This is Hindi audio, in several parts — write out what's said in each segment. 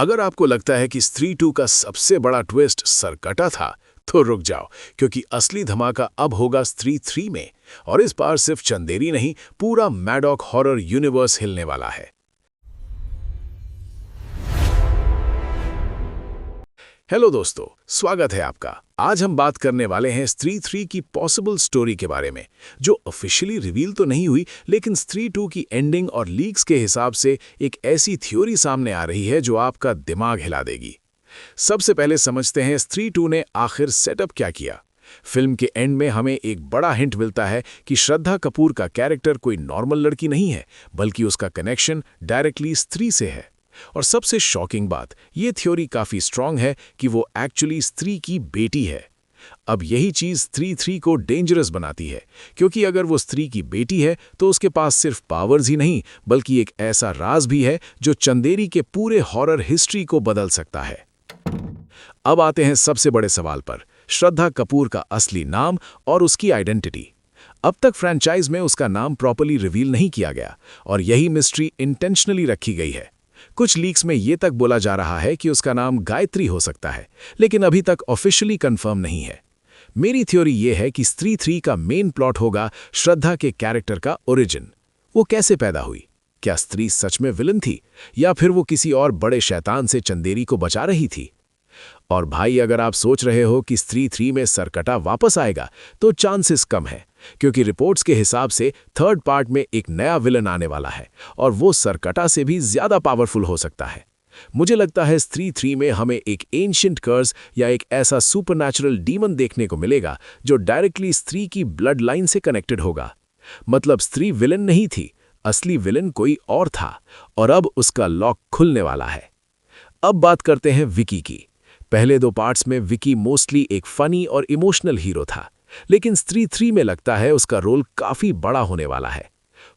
अगर आपको लगता है कि स्त्री 2 का सबसे बड़ा ट्विस्ट सरकटा था, तो रुक जाओ, क्योंकि असली धमाका अब होगा स्त्री 3 में। और इस बार सिर्फ चंदेरी नहीं, पूरा मैडॉक हॉरर यूनिवर्स हिलने वाला है। हेलो दोस्तों, स्वागत है आपका। आज हम बात करने वाले हैं स्त्री 3 की पॉसिबल स्टोरी के बारे में, जो ऑफिशियली रिवील तो नहीं हुई, लेकिन स्त्री 2 की एंडिंग और लीक्स के हिसाब से एक ऐसी थ्योरी सामने आ रही है जो आपका दिमाग हिला देगी। सबसे पहले समझते हैं स्त्री 2 ने आखिर सेटअप क्या किया। फिल्म के एंड में हमें एक बड़ा हिंट मिलता है कि श्रद्धा कपूर का कैरेक्टर कोई नॉर्मल लड़की नहीं है, बल्कि उसका कनेक्शन डायरेक्टली स्त्री से है। और सबसे शॉकिंग बात, ये थ्योरी काफी स्ट्रांग है कि वो एक्चुअली स्त्री की बेटी है। अब यही चीज स्त्री 3 को डेंजरस बनाती है, क्योंकि अगर वो स्त्री की बेटी है तो उसके पास सिर्फ पावर्स ही नहीं, बल्कि एक ऐसा राज भी है जो चंदेरी के पूरे हॉरर हिस्ट्री को बदल सकता है। अब आते हैं सबसे बड़े सवाल पर, श्रद्धा कपूर का असली नाम और उसकी आइडेंटिटी। अब तक फ्रेंचाइज में उसका नाम प्रॉपर्ली रिवील नहीं किया गया, और यही मिस्ट्री इंटेंशनली रखी गई है। कुछ लीक्स में ये तक बोला जा रहा है कि उसका नाम गायत्री हो सकता है, लेकिन अभी तक ऑफिशियली कंफर्म नहीं है। मेरी थ्योरी ये है कि स्त्री 3 का मेन प्लॉट होगा श्रद्धा के कैरेक्टर का ओरिजिन। वो कैसे पैदा हुई? क्या स्त्री सच में विलन थी, या फिर वो किसी और बड़े शैतान से चंदेरी को बचा रही थी? और भाई, अगर आप सोच रहे हो कि स्त्री 3 में सरकटा वापस आएगा, तो चांसेस कम है, क्योंकि रिपोर्ट्स के हिसाब से थर्ड पार्ट में एक नया विलन आने वाला है, और वो सरकटा से भी ज्यादा पावरफुल हो सकता है। मुझे लगता है स्त्री 3 में हमें एक एंशिएंट कर्स या एक ऐसा सुपरनैचुरल डीमन देखने को मिलेगा जो डायरेक्टली स्त्री की ब्लड लाइन से कनेक्टेड होगा। मतलब स्त्री विलन नहीं थी, असली विलन कोई और था, और अब उसका लॉक खुलने वाला है। अब बात करते हैं विकी की। पहले 2 पार्ट्स में विकी मोस्टली एक फनी और इमोशनल हीरो था, लेकिन स्त्री 3 में लगता है उसका रोल काफी बड़ा होने वाला है।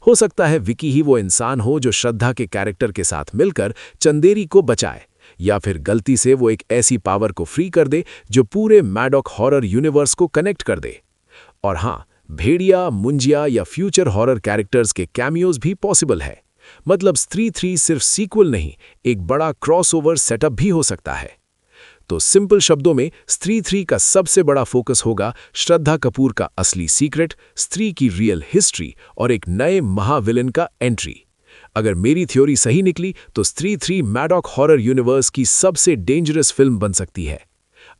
हो सकता है विकी ही वो इंसान हो जो श्रद्धा के कैरेक्टर के साथ मिलकर चंदेरी को बचाए, या फिर गलती से वो एक ऐसी पावर को फ्री कर दे जो पूरे मैडॉक हॉरर यूनिवर्स को कनेक्ट कर दे। और हाँ, भेड़िया, मुंजिया या फ्यूचर हॉरर कैरेक्टर्स के कैमियोज भी पॉसिबल है। मतलब स्त्री 3 सिर्फ सीक्वल नहीं, एक बड़ा क्रॉसओवर सेटअप भी हो सकता है। तो सिंपल शब्दों में, स्त्री 3 का सबसे बड़ा फोकस होगा श्रद्धा कपूर का असली सीक्रेट, स्त्री की रियल हिस्ट्री और एक नए महाविलन का एंट्री। अगर मेरी थ्योरी सही निकली तो स्त्री 3 मैडॉक हॉरर यूनिवर्स की सबसे डेंजरस फिल्म बन सकती है।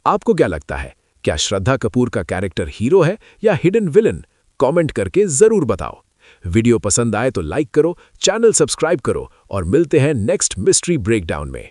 आपको क्या लगता है? क्या श्रद्धा कपूर का कैरेक्टर हीरो है या हिडन विलन? कमेंट करके जरूर बताओ। वीडियो पसंद आए तो लाइक करो, चैनल सब्सक्राइब करो, और मिलते हैं नेक्स्ट मिस्ट्री ब्रेकडाउन में।